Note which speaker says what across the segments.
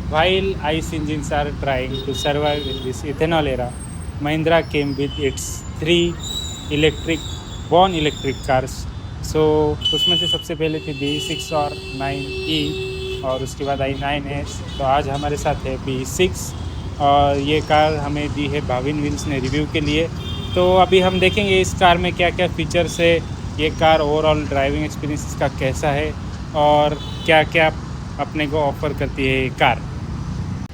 Speaker 1: While ICE engines are trying to survive in this ethanol era, Mahindra came with its three electric born electric cars. So उसमें से सबसे पहले थी B6 और 9E और उसके बाद आई 9S। तो आज हमारे साथ है B6 और ये कार हमें दी है भाविन व्हील्स ने रिव्यू के लिए। तो अभी हम देखेंगे इस कार में क्या क्या फीचर्स है, ये कार ओवरऑल ड्राइविंग एक्सपीरियंस इसका कैसा है और क्या क्या अपने को ऑफर करती है ये कार।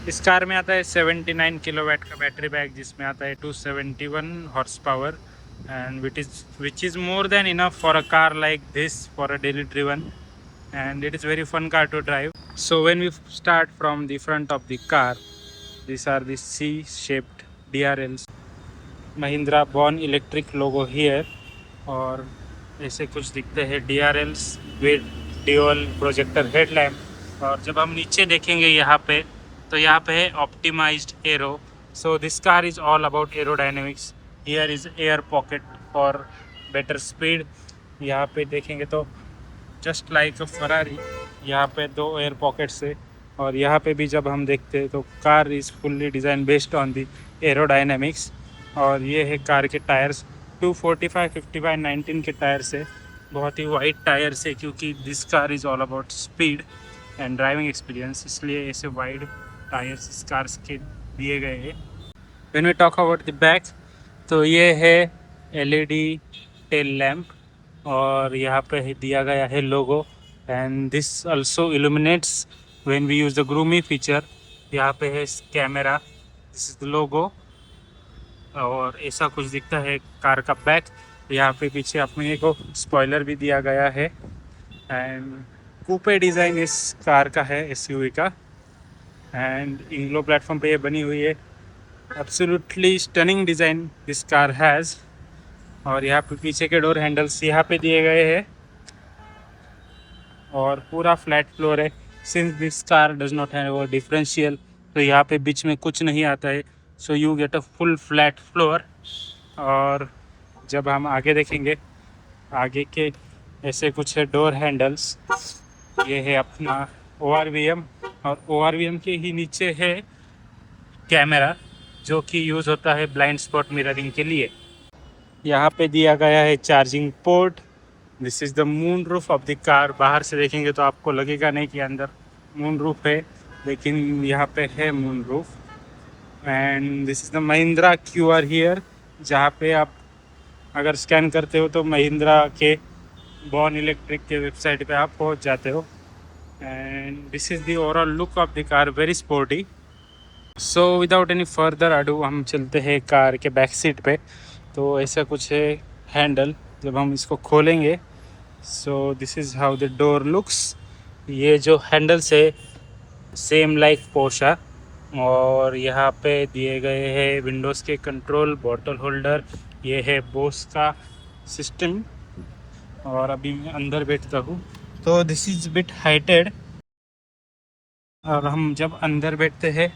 Speaker 1: इस कार में आता है 79 किलोवाट का बैटरी बैग जिसमें आता है 271 horse power and which is more than enough for a car like this for a daily driven and it is very fun car to drive. So when we start from the front of the car, these are the C-shaped DRLs, Mahindra Born Electric logo here और ऐसे कुछ दिखते हैं DRLs with dual projector headlamp। और जब हम नीचे देखेंगे यहाँ पे तो यहाँ पे है optimized aero। So this car is all about aerodynamics। Here is air pocket for better speed। यहाँ पे देखेंगे तो जस्ट लाइक अ फरारी यहाँ पे दो एयर पॉकेट्स है और यहाँ पे भी जब हम देखते हैं तो car is fully design based on the aerodynamics. और ये है कार के टायर्स 245 50 19 के टायर्स है, बहुत ही वाइड टायर्स है क्योंकि this car is all about speed and driving experience, इसलिए ऐसे वाइड टायर्स इस कार्स के दिए गए हैं। When we talk about the back तो ये है एलईडी टेल लैम्प और यहाँ पे दिया गया है logo and this also illuminates when we use the gloomy feature. यहाँ पे है camera, this is the logo और ऐसा कुछ दिखता है कार का बैक। यहाँ पे पीछे अपने को स्पॉइलर भी दिया गया है एंड कूपे डिज़ाइन इस कार का है एसयूवी का एंड इंग्लो प्लेटफॉर्म पे ये बनी हुई है। Absolutely stunning design this car has. और यहाँ पे पीछे के डोर हैंडल्स यहाँ पे दिए गए हैं और पूरा फ्लैट फ्लोर है। Since this car does not have a differential तो यहाँ पे बीच में कुछ नहीं आता है, so you get a full flat floor. और जब हम आगे देखेंगे आगे के ऐसे कुछ है डोर हैंडल्स, ये है अपना ORVM और ORVM के ही नीचे है कैमरा जो कि यूज़ होता है ब्लाइंड स्पॉट मिररिंग के लिए। यहाँ पे दिया गया है charging port. This is the moon roof of the car. बाहर से देखेंगे तो आपको लगेगा नहीं कि अंदर मून रूफ है, लेकिन यहाँ पे है moon roof. And this is the Mahindra QR here, जहाँ पे आप अगर स्कैन करते हो तो महिंद्रा के बॉर्न इलेक्ट्रिक के वेबसाइट पे आप पहुँच जाते हो। And this is the overall look of the car, very sporty. So without any further ado हम चलते हैं कार के बैक सीट पे। तो ऐसा कुछ है हैंडल, जब हम इसको खोलेंगे so this is how the door looks. ये जो हैंडल्स है सेम लाइक पोर्शा और यहाँ पे दिए गए हैं विंडोज़ के कंट्रोल, बॉटल होल्डर, ये है बोस का सिस्टम। और अभी मैं अंदर बैठता हूँ तो दिस इज़ बिट हाइटेड और हम जब अंदर बैठते हैं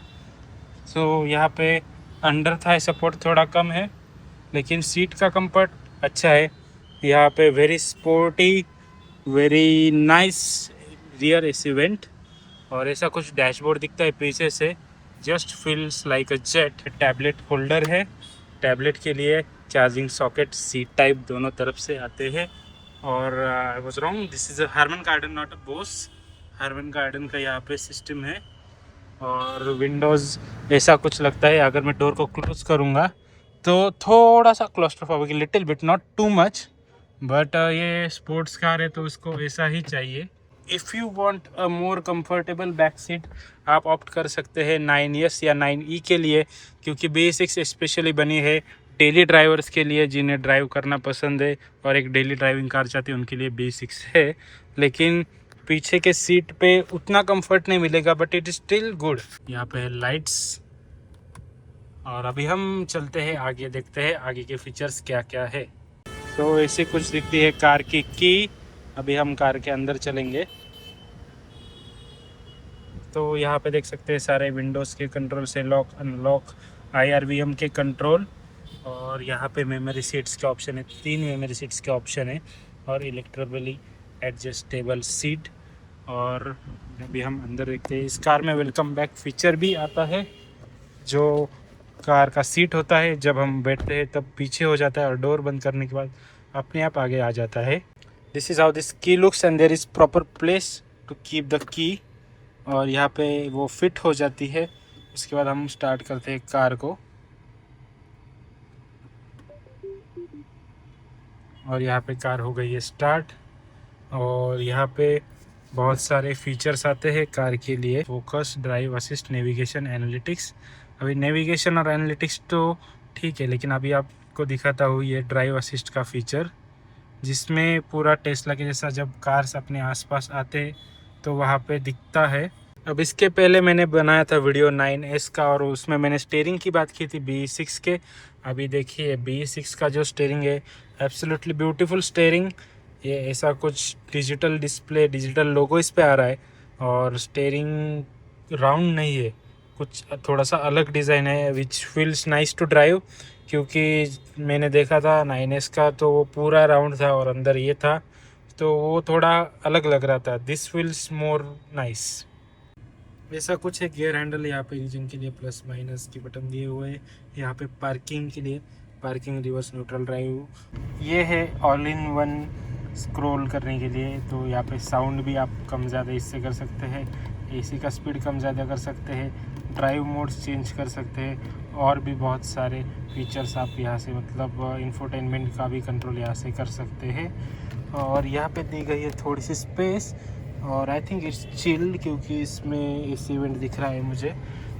Speaker 1: सो यहाँ पे अंडर थाई सपोर्ट थोड़ा कम है लेकिन सीट का कंफर्ट अच्छा है। यहाँ पे very sporty, very nice rear AC vent और ऐसा कुछ डैशबोर्ड दिखता है पीछे से, just feels like a jet. Tablet holder है, टैबलेट के लिए चार्जिंग सॉकेट सीट टाइप दोनों तरफ से आते हैं। और I was wrong, this is a Harman Kardon not a Bose. Harman Kardon का यहाँ पे सिस्टम है और विंडोज़ ऐसा कुछ लगता है। अगर मैं डोर को क्लोज करूँगा तो थोड़ा सा claustrophobic, little bit, not too much, but ये स्पोर्ट्स कार है तो उसको ऐसा ही चाहिए। If you want a more comfortable back seat आप ऑप्ट कर सकते हैं 9S या 9E के लिए, क्योंकि B6 स्पेशली बनी है डेली ड्राइवर्स के लिए जिन्हें ड्राइव करना पसंद है और एक डेली ड्राइविंग कार चाहती है उनके लिए B6 है। लेकिन पीछे के सीट पे उतना कंफर्ट नहीं मिलेगा but it is still good. यहाँ पे है लाइट्स और अभी हम चलते हैं आगे, देखते हैं आगे के फीचर्स क्या क्या है। तो ऐसे कुछ दिखती है कार की। अभी हम कार के अंदर चलेंगे तो यहाँ पे देख सकते हैं सारे विंडोज़ के कंट्रोल से लॉक अनलॉक, IRVM के कंट्रोल और यहाँ पे मेमोरी सीट्स के ऑप्शन है, 3 मेमोरी सीट्स के ऑप्शन है और इलेक्ट्रिकली एडजस्टेबल सीट। और अभी हम अंदर देखते हैं। इस कार में वेलकम बैक फीचर भी आता है, जो कार का सीट होता है जब हम बैठते हैं तब पीछे हो जाता है और डोर बंद करने के बाद अपने आप आगे आ जाता है। This is how this key looks and there is proper place to keep the key, और यहाँ पे वो फिट हो जाती है। उसके बाद हम स्टार्ट करते हैं कार को, और यहाँ पे कार हो गई है स्टार्ट। और यहाँ पे बहुत सारे फीचर्स आते हैं कार के लिए, focus, drive assist, navigation, analytics. अभी नेविगेशन और एनालिटिक्स तो ठीक है, लेकिन अभी आपको दिखाता हूँ ये ड्राइव असिस्ट का फीचर, जिसमें पूरा टेस्ला के जैसा जब कार्स अपने आसपास आते हैं तो वहाँ पे दिखता है। अब इसके पहले मैंने बनाया था वीडियो 9S का, और उसमें मैंने स्टीयरिंग की बात की थी BE6 के। अभी देखिए BE6 का जो स्टीयरिंग है, एब्सोल्युटली ब्यूटीफुल स्टीयरिंग। ये ऐसा कुछ डिजिटल डिस्प्ले, डिजिटल लोगो इस पे आ रहा है, और स्टीयरिंग राउंड नहीं है, कुछ थोड़ा सा अलग डिज़ाइन है, which feels nice to drive. क्योंकि मैंने देखा था 9S का तो वो पूरा राउंड था और अंदर ये था, तो वो थोड़ा अलग लग रहा था। This feels more nice. ऐसा कुछ है। गियर हैंडल यहाँ पे इंजन के लिए प्लस माइनस की बटन दिए हुए हैं। यहाँ पे पार्किंग के लिए पार्किंग, रिवर्स, न्यूट्रल ड्राइव। ये है ऑल इन वन स्क्रॉल करने के लिए। तो यहाँ पे साउंड भी आप कम ज़्यादा इससे कर सकते हैं, एसी का स्पीड कम ज़्यादा कर सकते हैं, ड्राइव मोड्स चेंज कर सकते हैं, और भी बहुत सारे फीचर्स आप यहाँ से, मतलब इंफोटेनमेंट का भी कंट्रोल यहाँ से कर सकते हैं। और यहाँ पे दी गई है थोड़ी सी स्पेस, और आई थिंक इट्स चिल, क्योंकि इसमें एसी वेंट दिख रहा है मुझे,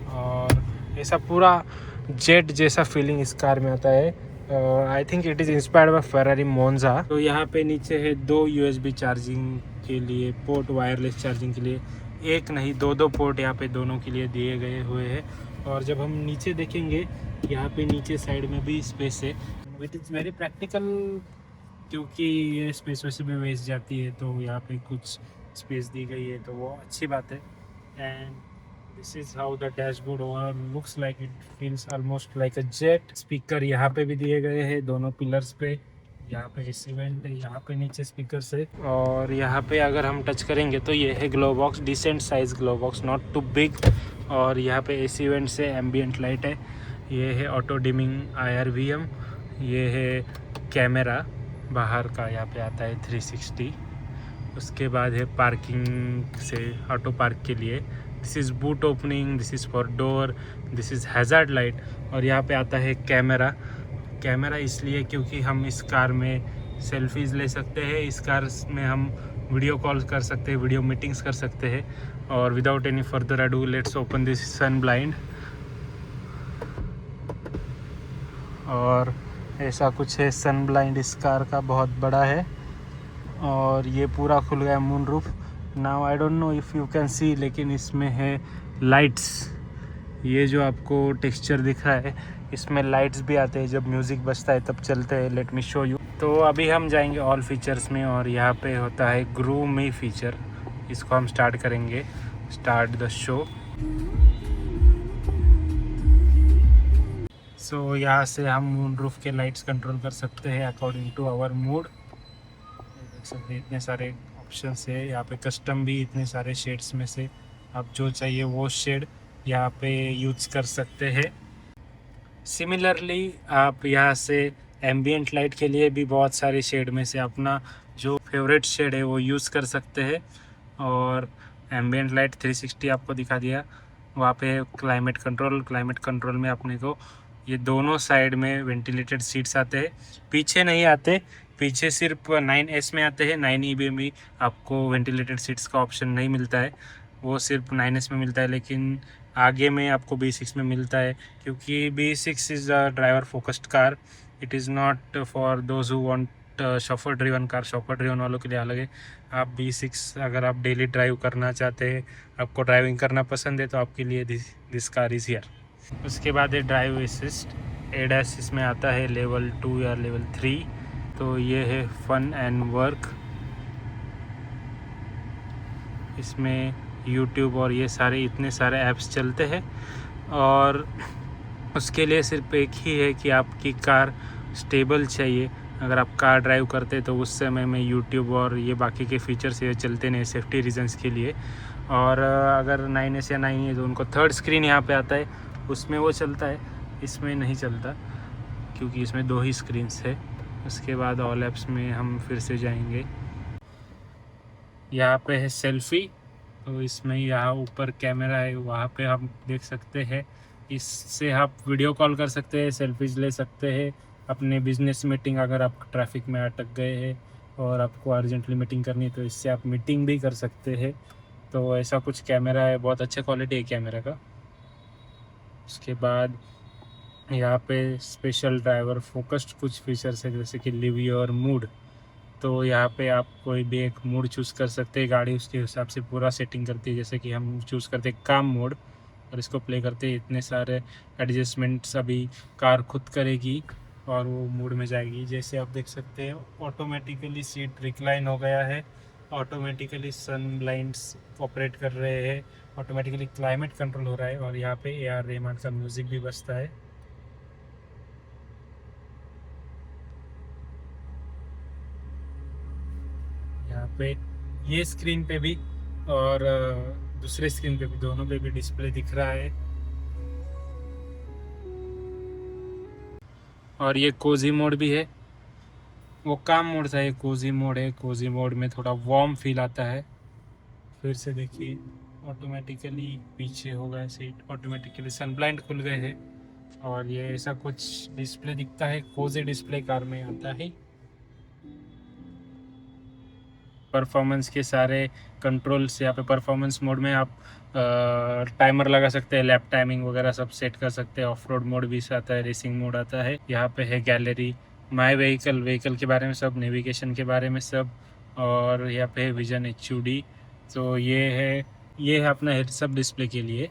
Speaker 1: और ऐसा पूरा जेट जैसा फीलिंग इस कार में आता है। I think it is inspired by Ferrari मोन्जा। तो यहाँ पे नीचे है 2 USB चार्जिंग के लिए पोर्ट, वायरलेस चार्जिंग के लिए एक नहीं 2 पोर्ट यहाँ पे दोनों के लिए दिए गए हुए हैं। और जब हम नीचे देखेंगे, यहाँ पे नीचे साइड में भी स्पेस है, इट इज़ वेरी प्रैक्टिकल, क्योंकि ये स्पेस वैसे भी वेस्ट जाती है, तो यहाँ पे कुछ स्पेस दी गई है, तो वो अच्छी बात है। And this is how the dashboard overall looks like. It feels almost like a jet. Speaker यहाँ पे भी दिए गए हैं दोनों पिलर्स पे। यहाँ पे एसी वेंट है, यहाँ पे नीचे स्पीकर से, और यहाँ पे अगर हम टच करेंगे तो ये है glove box, decent size glove box, not too big. और यहाँ पे एसी वेंट से एम्बियंट लाइट है। ये है ऑटो डिमिंग IRVM। ये है कैमरा बाहर का, यहाँ पे आता है 360। उसके बाद है पार्किंग से ऑटो पार्क के लिए, this is boot opening, this is for door, this is hazard light. और यहाँ पे आता है कैमरा। कैमरा इसलिए क्योंकि हम इस कार में सेल्फीज़ ले सकते हैं, इस कार में हम वीडियो कॉल कर सकते हैं, वीडियो मीटिंग्स कर सकते हैं। और without any further ado, let's open this sun blind. और ऐसा कुछ है, सन ब्लाइंड इस कार का बहुत बड़ा है, और ये पूरा खुल गया moon roof. Now I don't know if you can see, लेकिन इसमें है लाइट्स। ये जो आपको टेक्सचर दिख रहा है, इसमें लाइट्स भी आते हैं, जब म्यूज़िक बजता है तब चलते हैं। Let me show you. तो अभी हम जाएंगे ऑल फीचर्स में, और यहाँ पे होता है ग्रू मी फीचर। इसको हम स्टार्ट करेंगे, स्टार्ट द शो। सो यहाँ से हम मून रूफ के लाइट्स कंट्रोल कर सकते हैं अकॉर्डिंग टू आवर मूड। देख सकते हैं इतने सारे ऑप्शंस है यहाँ पे, कस्टम भी इतने सारे शेड्स में से आप जो चाहिए वो शेड यहाँ पे यूज़ कर सकते हैं। सिमिलरली आप यहाँ से एम्बियंट लाइट के लिए भी बहुत सारे शेड में से अपना जो फेवरेट शेड है वो यूज़ कर सकते हैं। और एम्बियंट लाइट 360 आपको दिखा दिया। वहाँ पे क्लाइमेट कंट्रोल में अपने को ये दोनों साइड में वेंटिलेटेड सीट्स आते हैं, पीछे नहीं आते। पीछे सिर्फ 9S में आते हैं, 9EB में आपको वेंटिलेटेड सीट्स का ऑप्शन नहीं मिलता है, वो सिर्फ 9S में मिलता है। लेकिन आगे में आपको B6 में मिलता है, क्योंकि B6 is a driver focused car. It is not for those who want chauffeur driven car. Chauffeur driven वालों के लिए अलग है। आप B6 अगर आप डेली ड्राइव करना चाहते हैं, आपको ड्राइविंग करना पसंद है, तो आपके लिए दिस कार इज़ हियर। उसके बाद है ड्राइव असिस्ट, ADAS इसमें आता है लेवल 2 या लेवल 3। तो ये है फन एंड वर्क। इसमें YouTube और ये सारे इतने सारे ऐप्स चलते हैं, और उसके लिए सिर्फ एक ही है कि आपकी कार स्टेबल चाहिए, अगर आप कार ड्राइव करते तो उस समय में यूट्यूब और ये बाकी के फीचर्स ये चलते नहीं सेफ्टी रीजंस के लिए। और अगर 9S या 9 है तो उनको थर्ड स्क्रीन यहाँ पे आता है, उसमें वो चलता है, इसमें नहीं चलता क्योंकि इसमें 2 ही स्क्रीन्स है। उसके बाद ऑल ऐप्स में हम फिर से जाएंगे। यहाँ पे है सेल्फ़ी, तो इसमें यहाँ ऊपर कैमरा है, वहाँ पे हम देख सकते हैं। इससे आप वीडियो कॉल कर सकते हैं, सेल्फीज ले सकते हैं। अपने बिजनेस मीटिंग अगर आप ट्रैफिक में अटक गए हैं और आपको अर्जेंटली मीटिंग करनी है तो इससे आप मीटिंग भी कर सकते हैं। तो ऐसा कुछ कैमरा है, बहुत अच्छा क्वालिटी है कैमरा का। उसके बाद यहाँ पे स्पेशल ड्राइवर फोकस्ड कुछ फीचर्स है जैसे कि लिव योर मूड। तो यहाँ पे आप कोई भी एक मूड चूज़ कर सकते हैं, गाड़ी उसके हिसाब से पूरा सेटिंग करती है। जैसे कि हम चूज़ करते हैं काम मोड और इसको प्ले करते हैं, इतने सारे एडजस्टमेंट्स अभी कार खुद करेगी और वो मूड में जाएगी। जैसे आप देख सकते हैं ऑटोमेटिकली सीट रिक्लाइन हो गया है, ऑटोमेटिकली सन ब्लाइंड्स ऑपरेट कर रहे हैं, ऑटोमेटिकली क्लाइमेट कंट्रोल हो रहा है और यहाँ पे AR रहमान का म्यूज़िक भी बजता है। यहाँ पे ये स्क्रीन पे भी और दूसरे स्क्रीन पे भी, दोनों पे भी डिस्प्ले दिख रहा है। और ये कोजी मोड भी है, वो काम मोड था, ये कोजी मोड है। कोजी मोड में थोड़ा वार्म फील आता है। फिर से देखिए ऑटोमेटिकली पीछे हो गया सीट, ऑटोमेटिकली सन ब्लाइंड खुल गए हैं और ये ऐसा कुछ डिस्प्ले दिखता है। कोजी डिस्प्ले कार में आता है। परफॉर्मेंस के सारे कंट्रोल्स यहाँ पे परफॉर्मेंस मोड में आप टाइमर लगा सकते हैं, लैप टाइमिंग वगैरह सब सेट कर सकते हैं। ऑफ रोड मोड भी आता है, रेसिंग मोड आता है। यहाँ पे है गैलरी, माय व्हीकल के बारे में सब, नेविगेशन के बारे में सब, और यहाँ पे है विजन HUD। तो ये है अपना हेड्स अप डिस्प्ले के लिए।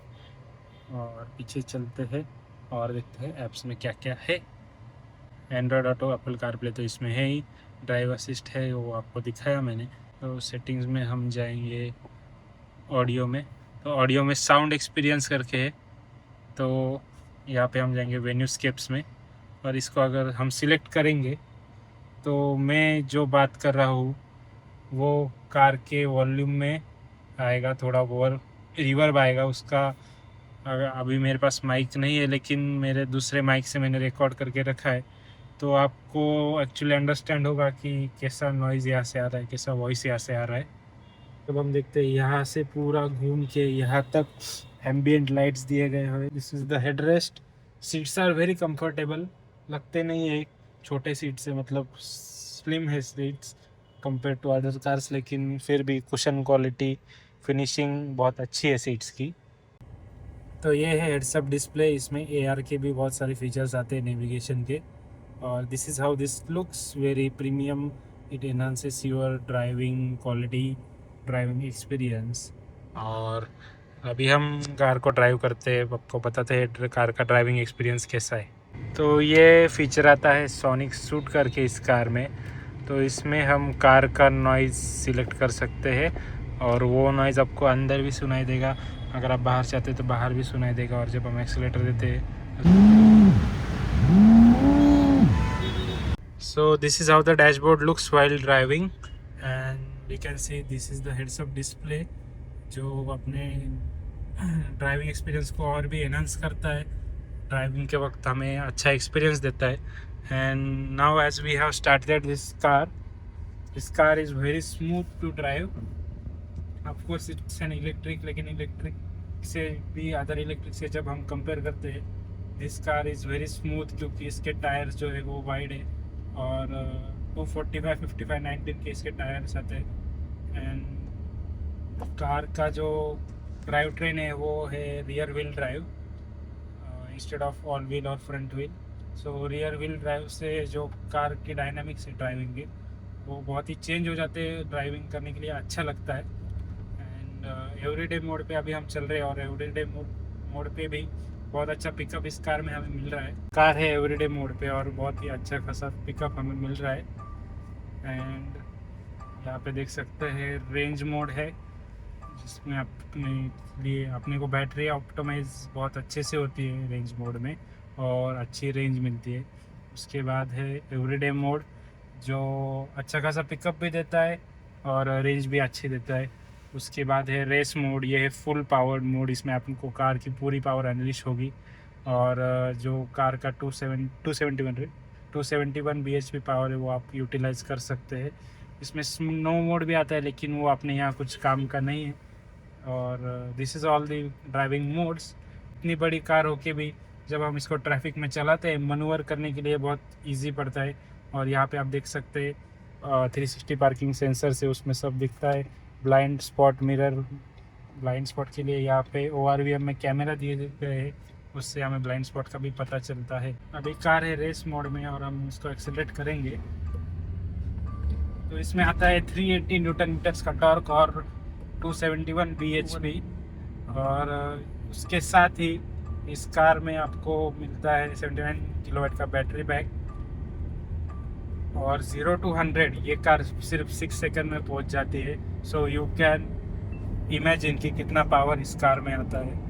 Speaker 1: और पीछे चलते हैं और देखते हैं ऐप्स में क्या क्या है। एंड्रॉयड ऑटो, एप्पल कारप्ले तो इसमें है ही, ड्राइव असिस्ट है वो आपको दिखाया मैंने। तो सेटिंग्स में हम जाएंगे ऑडियो में, तो ऑडियो में साउंड एक्सपीरियंस करके है, तो यहाँ पे हम जाएंगे वेन्यूस्केप्स में और इसको अगर हम सिलेक्ट करेंगे तो मैं जो बात कर रहा हूँ वो कार के वॉल्यूम में आएगा, थोड़ा ओवर रिवर्ब आएगा उसका। अभी मेरे पास माइक नहीं है लेकिन मेरे दूसरे माइक से मैंने रिकॉर्ड करके रखा है, तो आपको एक्चुअली अंडरस्टैंड होगा कि कैसा नॉइज़ यहाँ से आ रहा है, कैसा वॉइस यहाँ से आ रहा है। जब हम देखते हैं यहाँ से पूरा घूम के यहाँ तक एम्बियंट लाइट्स दिए गए हैं। This is the headrest. Seats are very comfortable, लगते नहीं है छोटे सीट से, मतलब स्लिम है seats compare to other cars, लेकिन फिर भी कुशन क्वालिटी, फिनिशिंग बहुत अच्छी है सीट्स की। तो ये है हेड्स अप डिस्प्ले, इसमें AR के भी बहुत सारे फीचर्स आते हैं नेविगेशन के। और this is how this looks, very premium, it enhances your driving quality, driving experience. और अभी हम कार को ड्राइव करते हैं, आपको बताते हैं कार का ड्राइविंग एक्सपीरियंस कैसा है। तो ये फीचर आता है सोनिक सूट करके इस कार में। तो इसमें हम कार का नॉइज़ सिलेक्ट कर सकते हैं और वो नॉइज़ आपको अंदर भी सुनाई देगा, अगर आप बाहर चाहते तो बाहर भी सुनाई देगा। और जब हम एक्सीलेटर देते हैं, so this is how the dashboard looks while driving and we can see this is the heads up display जो अपने ड्राइविंग एक्सपीरियंस को और भी एनहांस करता है, ड्राइविंग के वक्त हमें अच्छा एक्सपीरियंस देता है। And now as we have started this car is very smooth to drive. Of course it's an electric, लेकिन इलेक्ट्रिक से भी अदर इलेक्ट्रिक से जब हम कंपेयर करते हैं this car is very smooth, क्योंकि इसके टायर्स जो है वो वाइड है और 245, 55, 19 के इसके टायर्स आते हैं। एंड कार का जो ड्राइव ट्रेन है वो है rear wheel drive instead of all wheel और फ्रंट व्हील। सो रियर व्हील ड्राइव से जो कार की डायनामिक्स है ड्राइविंग के वो बहुत ही चेंज हो जाते हैं, ड्राइविंग करने के लिए अच्छा लगता है। एंड एवरीडे मोड पे अभी हम चल रहे हैं और एवरीडे मोड पे भी बहुत अच्छा पिकअप इस कार में हमें मिल रहा है। कार है एवरीडे मोड पे और बहुत ही अच्छा खासा पिकअप हमें मिल रहा है। एंड यहाँ पे देख सकते हैं रेंज मोड है जिसमें अपने को बैटरी ऑप्टिमाइज बहुत अच्छे से होती है रेंज मोड में और अच्छी रेंज मिलती है। उसके बाद है एवरीडे मोड, जो अच्छा खासा पिकअप भी देता है और रेंज भी अच्छी देता है। उसके बाद है रेस मोड, ये है फुल पावर्ड मोड, इसमें आपको कार की पूरी पावर अनलिश होगी। और जो कार का 271 bhp पावर है वो आप यूटिलाइज कर सकते हैं। इसमें स्नो मोड भी आता है, लेकिन वो अपने यहाँ कुछ काम का नहीं है। और this is all the driving modes. इतनी बड़ी कार होके भी जब हम इसको ट्रैफिक में चलाते हैं, मनूवर करने के लिए बहुत इजी पड़ता है। और यहाँ पे आप देख सकते हैं 360 पार्किंग सेंसर से उसमें सब दिखता है। Blind spot mirror, blind spot के लिए यहाँ पे ORVM में कैमरा दिए गए हैं, उससे हमें ब्लाइंड स्पॉट का भी पता चलता है। अभी कार है रेस मोड में और हम इसको एक्सेलरेट करेंगे तो इसमें आता है 380 न्यूटन मीटर्स का टॉर्क और 271 bhp। और उसके साथ ही इस कार में आपको मिलता है 79 किलोवाट का बैटरी बैक। और 0 to 100 ये कार सिर्फ 6 सेकंड में पहुंच जाती है। सो यू कैन इमेजिन कि कितना पावर इस कार में आता है।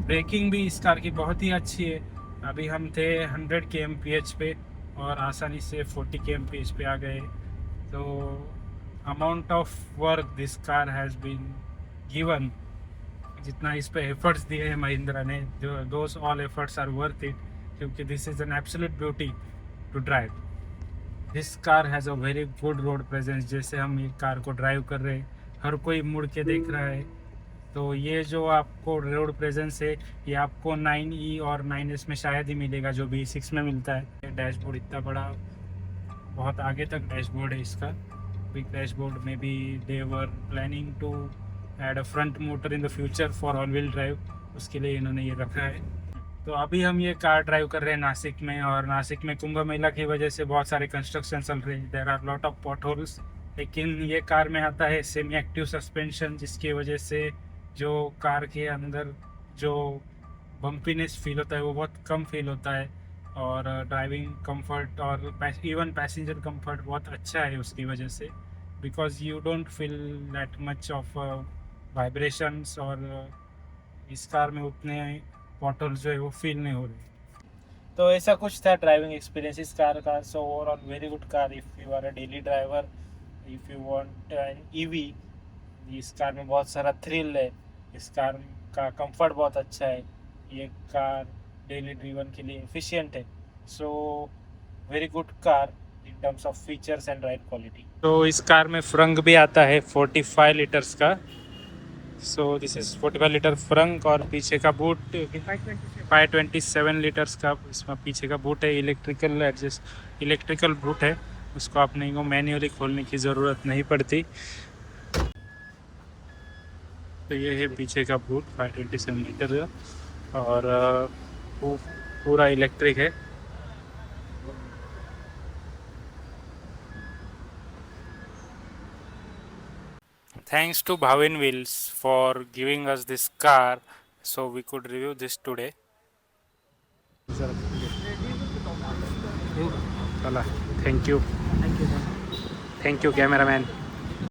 Speaker 1: ब्रेकिंग भी इस कार की बहुत ही अच्छी है। अभी हम थे 100 kmph पे और आसानी से 40 kmph पे आ गए। तो amount of work this car has been given, जितना इस पे एफर्ट्स दिए हैं महिंद्रा ने, जो those all efforts are worth it, क्योंकि this is an absolute beauty to drive. This car has a very good road presence. जैसे हम ये कार को ड्राइव कर रहे हैं, हर कोई मुड़ के देख रहा है। तो ये जो आपको रोड प्रेजेंस है, ये आपको 9E और 9S में शायद ही मिलेगा, जो B6 में मिलता है। डैशबोर्ड इतना बड़ा, बहुत आगे तक डैशबोर्ड है इसका। बिग डैशबोर्ड में भी they were planning to add a front motor in the future for all wheel drive, उसके लिए इन्होंने ये रखा है। तो अभी हम ये कार ड्राइव कर रहे हैं नासिक में, और नासिक में कुंभ मेला की वजह से बहुत सारे कंस्ट्रक्शन चल रहे हैं, there are lot of potholes. लेकिन ये कार में आता है सेमी एक्टिव सस्पेंशन, जिसकी वजह से जो कार के अंदर जो बम्पीनेस फील होता है वो बहुत कम फील होता है। और ड्राइविंग कंफर्ट और इवन पैसेंजर कंफर्ट बहुत अच्छा है उसकी वजह से, because you don't feel that much of vibrations. और इस कार में उतने पॉटल्स जो है वो फील नहीं हो रहे। तो ऐसा कुछ था ड्राइविंग एक्सपीरियंस इस कार का। So overall very good car if you are a daily driver, if you want an EV. इस कार में बहुत सारा थ्रिल है, इस कार का कंफर्ट बहुत अच्छा है, ये कार डेली ड्रीवन के लिए एफिशिएंट है। So very good car in terms of features and ride quality. तो इस कार में फ्रंक भी आता है 45 लीटर्स का। So this is 45 litre Frank, और पीछे का बूट 527 लीटर्स का इसमें पीछे का बूट है। इलेक्ट्रिकल बूट है, उसको आपने को मैन्युअली खोलने की ज़रूरत नहीं पड़ती। तो ये है पीछे का बूट 527 लीटर का, और वो पूरा इलेक्ट्रिक है। Thanks to Bhavin Wheels for giving us this car, so we could review this today. चला, thank you cameraman.